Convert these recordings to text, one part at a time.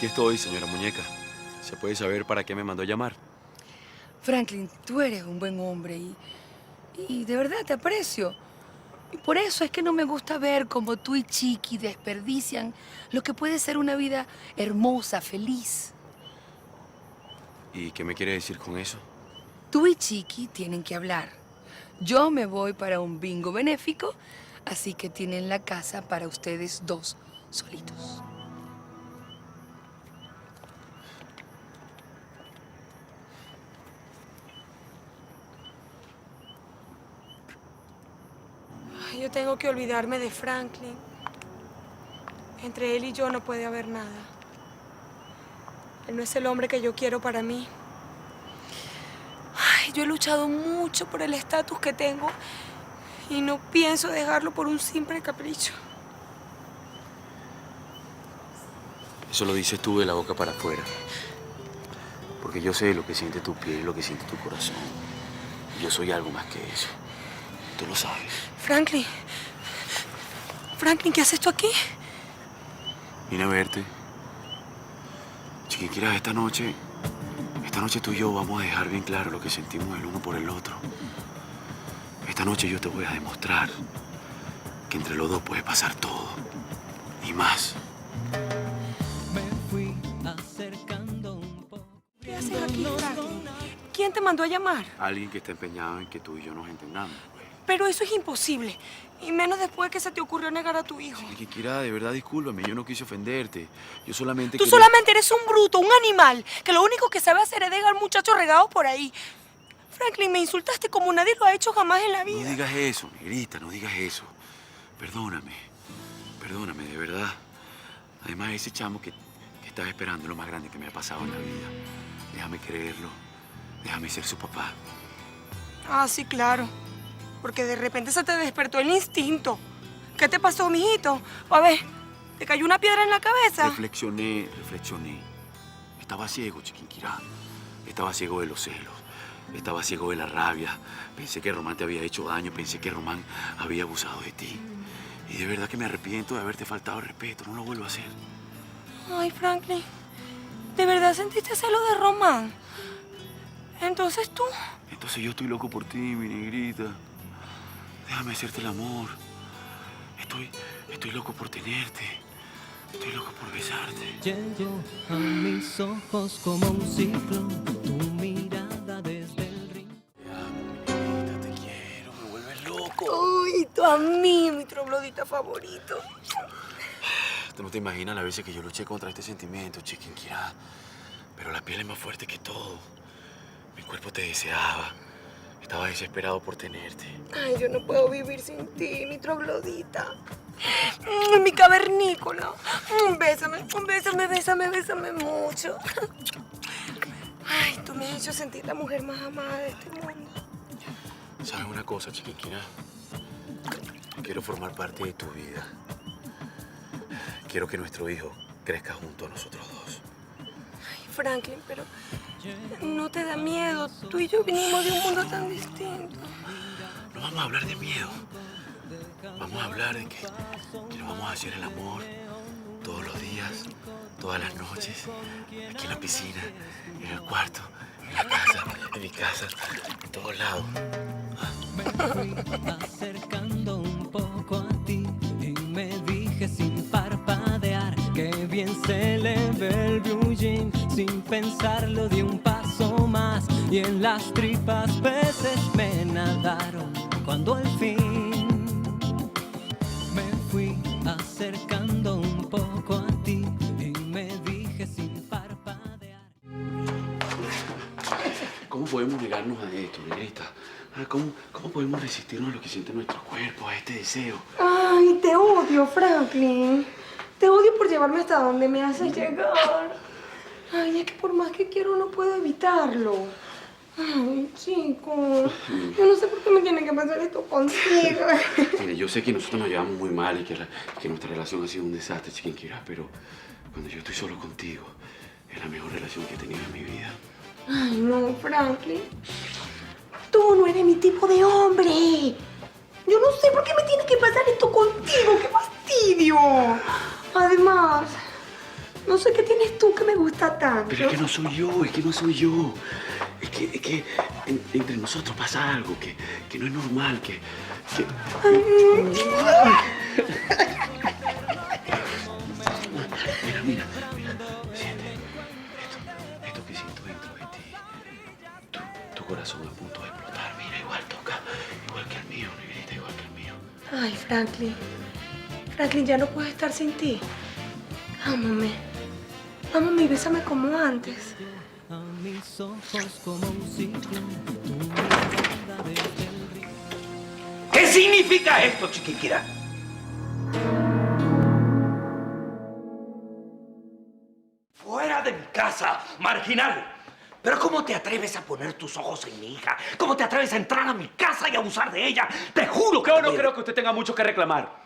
Aquí estoy, señora muñeca. ¿Se puede saber para qué me mandó a llamar? Franklin, tú eres un buen hombre y de verdad te aprecio. Y por eso es que no me gusta ver cómo tú y Chiqui desperdician lo que puede ser una vida hermosa, feliz. ¿Y qué me quiere decir con eso? Tú y Chiqui tienen que hablar. Yo me voy para un bingo benéfico, así que tienen la casa para ustedes dos solitos. Ay, yo tengo que olvidarme de Franklin. Entre él y yo no puede haber nada. Él no es el hombre que yo quiero para mí. Ay, yo he luchado mucho por el estatus que tengo y no pienso dejarlo por un simple capricho. Eso lo dices tú de la boca para afuera. Porque yo sé lo que siente tu piel, lo que siente tu corazón. Yo soy algo más que eso. Tú lo sabes. Franklin. Franklin, ¿qué haces tú aquí? Vine a verte. Chiquinquirá, esta noche tú y yo vamos a dejar bien claro lo que sentimos el uno por el otro. Esta noche yo te voy a demostrar que entre los dos puede pasar todo. Y más. Me fui acercando un poco. ¿Qué haces aquí, Franklin? ¿Quién te mandó a llamar? Alguien que está empeñado en que tú y yo nos entendamos. Pero eso es imposible. Y menos después que se te ocurrió negar a tu hijo. Chiquinquirá, de verdad, discúlpame. Yo no quise ofenderte. Yo solamente Tú quería... solamente eres un bruto, un animal, que lo único que sabe hacer es dejar muchachos regados por ahí. Franklin, me insultaste como nadie lo ha hecho jamás en la vida. No digas eso, negrita, no digas eso. Perdóname. Perdóname, de verdad. Además, ese chamo que estaba esperando es lo más grande que me ha pasado en la vida. Déjame creerlo. Déjame ser su papá. Ah, sí, claro. Porque de repente se te despertó el instinto. ¿Qué te pasó, mijito? A ver, ¿te cayó una piedra en la cabeza? Reflexioné. Estaba ciego, Chiquinquirá. Estaba ciego de los celos. Estaba ciego de la rabia. Pensé que Román te había hecho daño. Pensé que Román había abusado de ti. Y de verdad que me arrepiento de haberte faltado el respeto. No lo vuelvo a hacer. Ay, Franklin, ¿de verdad sentiste celo de Román? Entonces tú... Entonces yo estoy loco por ti, mi negrita. Déjame hacerte el amor. Estoy loco por tenerte. Estoy loco por besarte. Llegó a mis ojos como un ciclón, tu mirada desde el ring. Te amo, mi negrita, te quiero. Me vuelves loco. Uy, tú a mí, mi troglodita favorito. Tú no te imaginas las veces que yo luché contra este sentimiento, Chiquinquirá. Pero la piel es más fuerte que todo. Mi cuerpo te deseaba. Estaba desesperado por tenerte. Ay, yo no puedo vivir sin ti, mi troglodita. Mi cavernícola. Bésame, bésame mucho. Ay, tú me has hecho sentir la mujer más amada de este mundo. ¿Sabes una cosa, Chiquinquirá? Quiero formar parte de tu vida. Quiero que nuestro hijo crezca junto a nosotros dos. Ay, Franklin, pero no te da miedo. Tú y yo vinimos de un mundo tan distinto. No vamos a hablar de miedo. Vamos a hablar de que nos vamos a hacer el amor todos los días, todas las noches, aquí en la piscina, en el cuarto, en la casa, en mi casa, en todos lados. Me fui acercando un poco a ti y me dije sin parpadear que bien se le ve el blue jean. Sin pensarlo di un paso más y en las tripas peces me nadaron cuando al fin me fui acercando un poco a ti y me dije sin parpadear. ¿Cómo podemos negarnos a esto, negrita? ¿Cómo podemos resistirnos a lo que siente nuestro cuerpo, a este deseo? Ay, te odio, Franklin. Te odio por llevarme hasta donde me haces llegar. Ay, es que por más que quiero no puedo evitarlo. Ay, chico, yo no sé por qué me tiene que pasar esto contigo. Mire, yo sé que nosotros nos llevamos muy mal y que nuestra relación ha sido un desastre, Chiquinquirá, pero cuando yo estoy solo contigo, es la mejor relación que he tenido en mi vida. Ay, no, Franklin. Tú no eres mi tipo de hombre. Yo no sé por qué me tiene que pasar esto contigo. ¡Qué fastidio! Además, No sé qué tienes tú que me gusta tanto. Pero es que no soy yo, es que no soy yo. Es que entre nosotros pasa algo que no es normal, Mira, siente. Esto que siento dentro de ti. Tu corazón a punto de explotar. Mira, igual toca. Igual que el mío, negrita, igual que el mío. Ay, Franklin. Franklin, ya no puedo estar sin ti. Ámame. Ámame y bésame como antes. A mis ojos como un ciclón, tu mirada desde el río. ¿Qué significa esto, Chiquinquirá? Fuera de mi casa, marginal. ¿Pero cómo te atreves a poner tus ojos en mi hija? ¿Cómo te atreves a entrar a mi casa y abusar de ella? Te juro que... Yo no creo que usted tenga mucho que reclamar.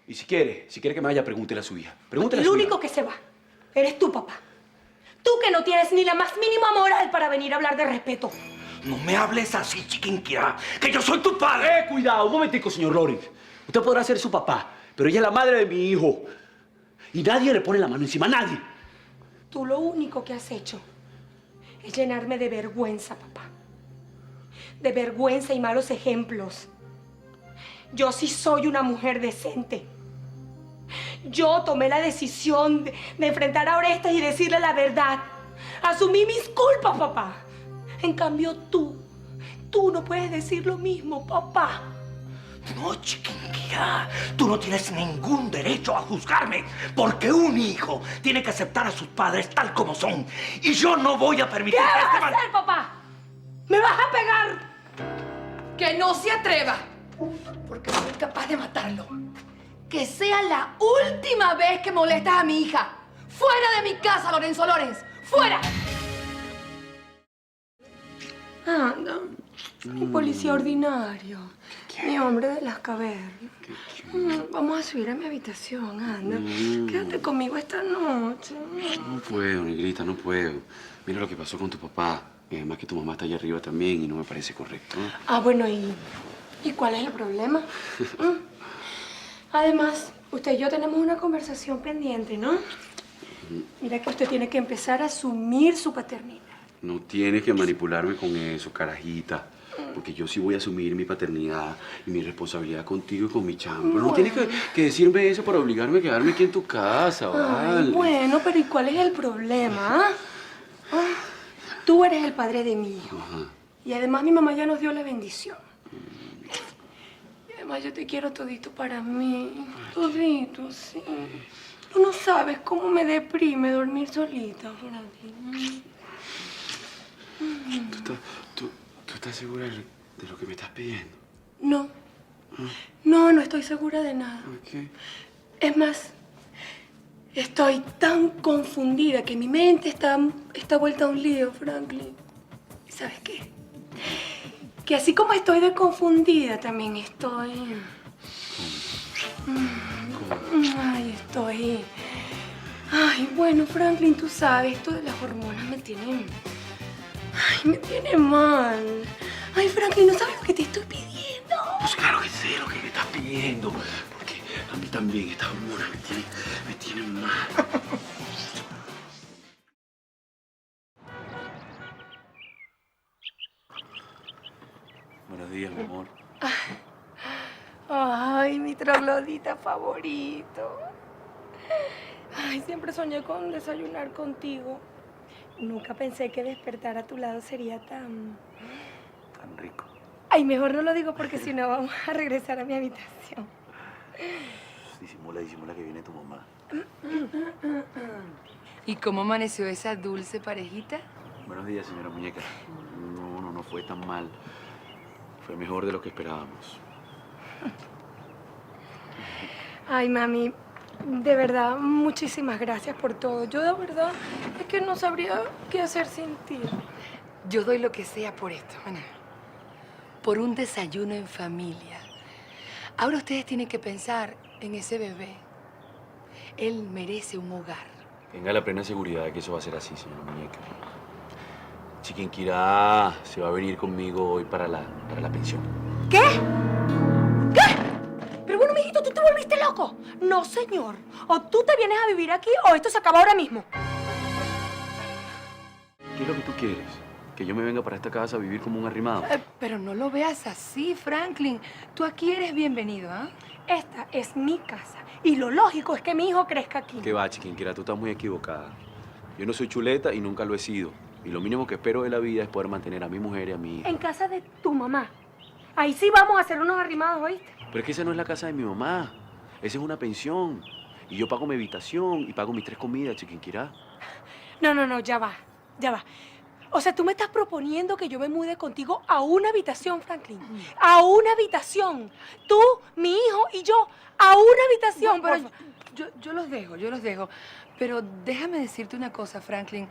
Y si quiere que me vaya, pregúntele a su hija. Pregúntele a El su único hija. que se va eres tú, papá. Tú que no tienes ni la más mínima moral para venir a hablar de respeto. No me hables así, Chiquinquirá, que yo soy tu padre. Cuidado, un momentico, señor Lawrence. Usted podrá ser su papá, pero ella es la madre de mi hijo. Y nadie le pone la mano encima, nadie. Tú lo único que has hecho es llenarme de vergüenza, papá. De vergüenza y malos ejemplos. Yo sí soy una mujer decente. Yo tomé la decisión de enfrentar a Orestes y decirle la verdad. Asumí mis culpas, papá. En cambio, tú no puedes decir lo mismo, papá. No, Chiquinquirá, tú no tienes ningún derecho a juzgarme, porque un hijo tiene que aceptar a sus padres tal como son. Y yo no voy a permitir ¿Qué que vas este a mal... hacer, papá? ¿Me vas a pegar? Que no se atreva, porque soy capaz de matarlo. Que sea la última vez que molestas a mi hija. ¡Fuera de mi casa, Lorenzo Lorenz! ¡Fuera! Anda, mi policía ordinario. Mi hombre de las cavernas. Vamos a subir a mi habitación, anda. Quédate conmigo esta noche. No puedo, negrita, no puedo. Mira lo que pasó con tu papá. Y además que tu mamá está allá arriba también y no me parece correcto. Ah, bueno, ¿y cuál es el problema? Además, usted y yo tenemos una conversación pendiente, ¿no? Mira que usted tiene que empezar a asumir su paternidad. No tienes que manipularme con eso, carajita. Porque yo sí voy a asumir mi paternidad y mi responsabilidad contigo y con mi chamo. Pero no tienes que decirme eso para obligarme a quedarme aquí en tu casa, ¿vale? Ay, bueno, pero ¿y cuál es el problema? Tú eres el padre de mi hijo. Ajá. Y además mi mamá ya nos dio la bendición. Y además yo te quiero todito para mí. Todito, sí. Tú no sabes cómo me deprime dormir solita, Franklin. ¿Tú estás segura de lo que me estás pidiendo? No. No estoy segura de nada. ¿Qué? Es más, estoy tan confundida que mi mente está vuelta a un lío, Franklin. ¿Y sabes qué? Que así como estoy de confundida, también estoy... Ay, bueno, Franklin, tú sabes, esto de las hormonas me tiene... Ay, me tiene mal. Ay, Franklin, ¿no sabes lo que te estoy pidiendo? Pues claro que sé lo que me estás pidiendo. Porque a mí también esta hormona me tiene mal. Buenos días, mi amor. Ay, mi troglodita favorito. Ay, siempre soñé con desayunar contigo. Nunca pensé que despertar a tu lado sería tan rico. Ay, mejor no lo digo porque si no vamos a regresar a mi habitación. Disimula que viene tu mamá. ¿Y cómo amaneció esa dulce parejita? Buenos días, señora muñeca. No fue tan mal. Fue mejor de lo que esperábamos. Ay, mami, de verdad, muchísimas gracias por todo. Yo de verdad es que no sabría qué hacer sin ti. Yo doy lo que sea por esto, Ana. Por un desayuno en familia. Ahora ustedes tienen que pensar en ese bebé. Él merece un hogar. Tenga la plena seguridad de que eso va a ser así, señora muñeca. Chiquinquirá se va a venir conmigo hoy para la pensión. ¿Qué? ¿Qué? Pero bueno, Bueno, mijito, ¿tú te volviste loco? No, señor. O tú te vienes a vivir aquí o esto se acaba ahora mismo. ¿Qué es lo que tú quieres? ¿Que yo me venga para esta casa a vivir como un arrimado? Pero no lo veas así, Franklin. Tú aquí eres bienvenido, ¿ah? Esta es mi casa y lo lógico es que mi hijo crezca aquí. ¿Qué va, chiquinquira? Tú estás muy equivocada. Yo no soy chuleta y nunca lo he sido. Y lo mínimo que espero de la vida es poder mantener a mi mujer y a mi hija. En casa de tu mamá. Ahí sí vamos a hacer unos arrimados, ¿oíste? Pero es que esa no es la casa de mi mamá. Esa es una pensión. Y yo pago mi habitación y pago mis 3 comidas, chiquinquirá. No, ya va. O sea, tú me estás proponiendo que yo me mude contigo a una habitación, Franklin. A una habitación. Tú, mi hijo y yo, a una habitación. Bueno, pero yo los dejo. Pero déjame decirte una cosa, Franklin.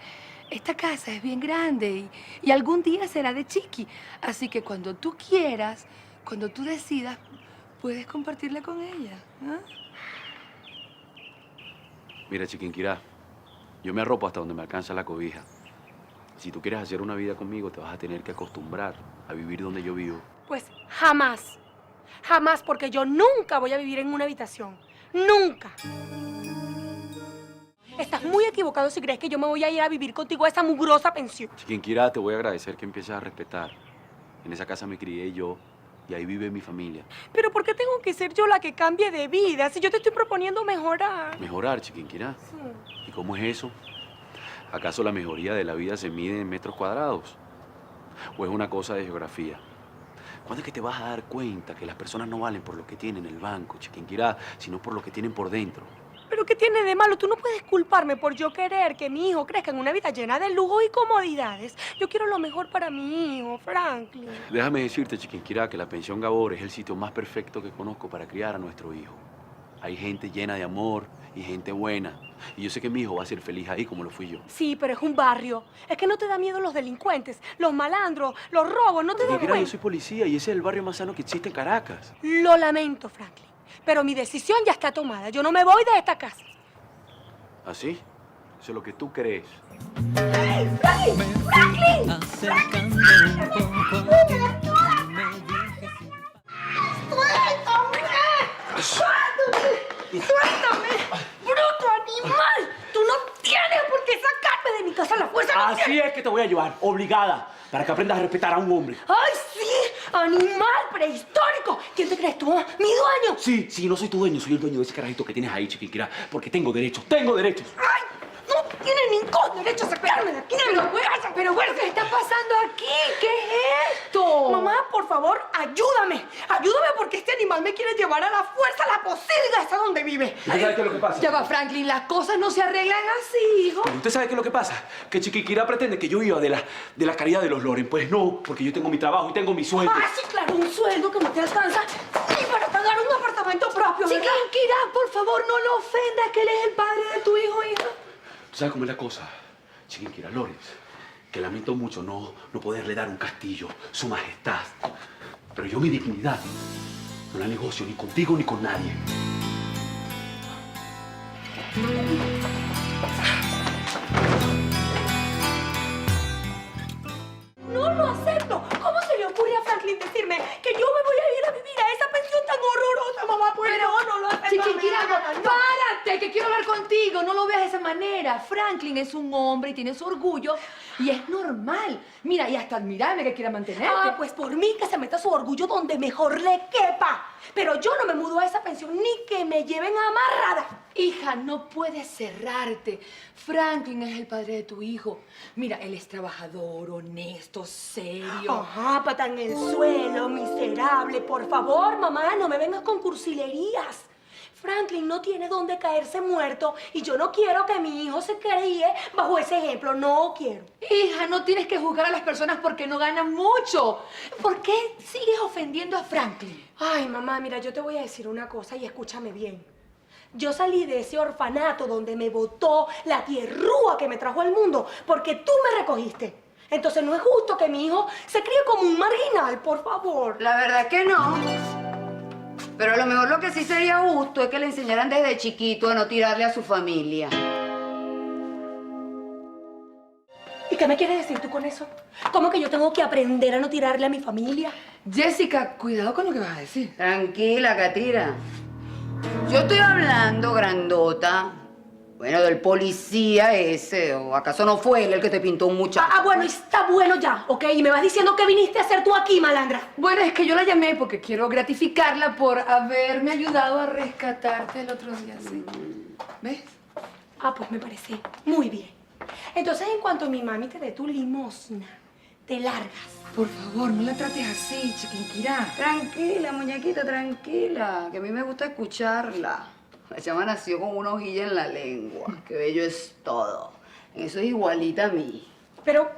Esta casa es bien grande y algún día será de Chiqui. Así que cuando tú quieras, cuando tú decidas, puedes compartirla con ella. ¿Ah? Mira, chiquinquirá, yo me arropo hasta donde me alcanza la cobija. Si tú quieres hacer una vida conmigo, te vas a tener que acostumbrar a vivir donde yo vivo. Pues jamás. Jamás, porque yo nunca voy a vivir en una habitación. Nunca. Estás muy equivocado si crees que yo me voy a ir a vivir contigo a esa mugrosa pensión. Chiquinquirá, te voy a agradecer que empieces a respetar. En esa casa me crié yo y ahí vive mi familia. Pero ¿por qué tengo que ser yo la que cambie de vida si yo te estoy proponiendo mejorar? Mejorar, chiquinquirá. Sí. ¿Y cómo es eso? ¿Acaso la mejoría de la vida se mide en metros cuadrados? ¿O es una cosa de geografía? ¿Cuándo es que te vas a dar cuenta que las personas no valen por lo que tienen en el banco, chiquinquirá, sino por lo que tienen por dentro? ¿Pero qué tiene de malo? Tú no puedes culparme por yo querer que mi hijo crezca en una vida llena de lujos y comodidades. Yo quiero lo mejor para mi hijo, Franklin. Déjame decirte, chiquinquirá, que la pensión Gabor es el sitio más perfecto que conozco para criar a nuestro hijo. Hay gente llena de amor y gente buena. Y yo sé que mi hijo va a ser feliz ahí como lo fui yo. Sí, pero es un barrio. Es que no te da miedo los delincuentes, los malandros, los robos, no te da Chiquinquirá, yo cuenta. soy policía y ese es el barrio más sano que existe en Caracas. Lo lamento, Franklin. Pero mi decisión ya está tomada. Yo no me voy de esta casa. ¿Así? Eso es lo que tú crees. Acercando un poco a ti, me dije ¡Suéltame! ¡Bruto animal! ¡Tú no tienes por qué sacarme de mi casa a la fuerza! ¡No Así es que te voy a llevar, obligada, para que aprendas a respetar a un hombre. ¡Ay, sí! ¡Animal prehistórico! ¿Quién te crees tú? ¿Mi dueño? Sí, no soy tu dueño, soy el dueño de ese carajito que tienes ahí, chiquinquirá, porque tengo derechos, tengo derechos. ¡Ay! ¡No tienes ningún derecho a sacarme de aquí! Pero bueno, ¿qué está pasando aquí? ¿Qué es esto? Mamá, por favor, ayúdame. Ayúdame porque este animal me quiere llevar a la fuerza a la posilga esa donde vive. ¿Usted sabe qué es lo que pasa? Ya va, Franklin, las cosas no se arreglan así, hijo. Pero ¿usted sabe qué es lo que pasa? Que Chiquinquirá pretende que yo viva de la caridad de los Loren. Pues no, porque yo tengo mi trabajo y tengo mi sueldo. Ah, sí, claro, un sueldo que no te alcanza ni para pagar un apartamento propio, ¿verdad? Chiquinquirá, por favor, no lo ofendas, que él es el padre de tu hijo, hija. ¿Tú sabes cómo es la cosa? Chiquinquirá Lorenz, que lamento mucho no poderle dar un castillo, su majestad. Pero yo mi dignidad no la negocio ni contigo ni con nadie. No lo acepto. ¿Cómo se le ocurre a Franklin decirme que yo me voy a ir a vivir a esa pensión tan horrorosa, mamá? Pues no lo acepto. Chiquinquirá, No. párate, que quiero hablar contigo. No lo veas de esa manera. Franklin es un hombre y tiene su orgullo y es normal. Mira, y hasta admirable que quiera mantenerte. Ah, pues por mí que se meta su orgullo donde mejor le quepa. Pero yo no me mudo a esa pensión ni que me lleven amarrada. Hija, no puedes cerrarte. Franklin es el padre de tu hijo. Mira, él es trabajador, honesto, serio. Ajá, pata en el suelo, miserable. Por favor, mamá, no me vengas con cursilerías. Franklin no tiene dónde caerse muerto y yo no quiero que mi hijo se críe bajo ese ejemplo. No quiero. Hija, no tienes que juzgar a las personas porque no ganan mucho. ¿Por qué sigues ofendiendo a Franklin? Ay, mamá, mira, yo te voy a decir una cosa y escúchame bien. Yo salí de ese orfanato donde me botó la tierrúa que me trajo al mundo porque tú me recogiste. Entonces no es justo que mi hijo se críe como un marginal, por favor. La verdad que no. Pero a lo mejor lo que sí sería justo es que le enseñaran desde chiquito a no tirarle a su familia. ¿Y qué me quieres decir tú con eso? ¿Cómo que yo tengo que aprender a no tirarle a mi familia? Jessica, cuidado con lo que vas a decir. Tranquila, Catira. Yo estoy hablando, grandota. Bueno, del policía ese, ¿o acaso no fue él el que te pintó un muchacho? Bueno, está bueno ya, ¿ok? Y me vas diciendo qué viniste a hacer tú aquí, malandra. Bueno, es que yo la llamé porque quiero gratificarla por haberme ayudado a rescatarte el otro día, ¿sí? ¿Ves? Pues me parece muy bien. Entonces, en cuanto mi mami te dé tu limosna, te largas. Por favor, no la trates así, Chiquinquirá. Tranquila, muñequita, tranquila, que a mí me gusta escucharla. La chama nació con una hojilla en la lengua. Qué bello es todo. Eso es igualita a mí. Pero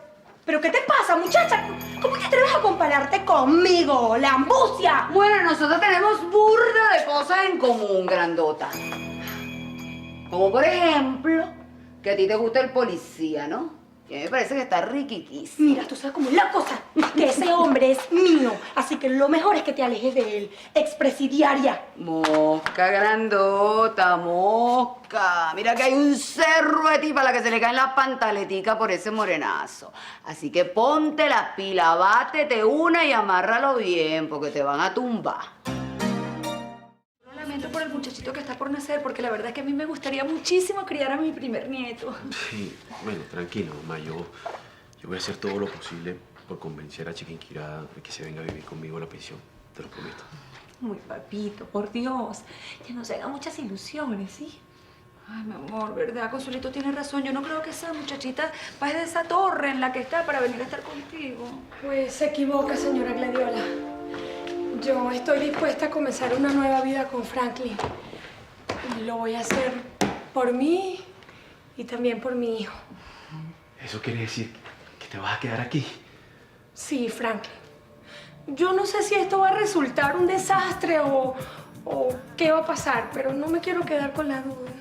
¿qué te pasa, muchacha? ¿Cómo te atreves a compararte conmigo, la ambucia? Bueno, nosotros tenemos burda de cosas en común, grandota. Como por ejemplo, que a ti te gusta el policía, ¿no? Y a mí me parece que está riquiquísimo. Mira, tú sabes cómo es la cosa, que ese hombre es mío. Así que lo mejor es que te alejes de él, expresidiaria. Mosca grandota, mosca. Mira que hay un cerro de tipa a la que se le caen las pantaleticas por ese morenazo. Así que ponte las pilas, bátete una y amárralo bien, porque te van a tumbar. Lo lamento por el muchachito que está por nacer, porque la verdad es que a mí me gustaría muchísimo criar a mi primer nieto. Sí, bueno, tranquilo, mamá. Yo voy a hacer todo lo posible por convencer a Chiquinquirá de que se venga a vivir conmigo a la pensión. Te lo prometo. Muy papito, por Dios. Que nos haga muchas ilusiones, ¿sí? Ay, mi amor, ¿verdad? Consuelito tiene razón. Yo no creo que esa muchachita baje de esa torre en la que está para venir a estar contigo. Pues se equivoca, señora Gladiola. Yo estoy dispuesta a comenzar una nueva vida con Franklin. Y lo voy a hacer por mí y también por mi hijo. ¿Eso quiere decir que te vas a quedar aquí? Sí, Franklin. Yo no sé si esto va a resultar un desastre o qué va a pasar, pero no me quiero quedar con la duda.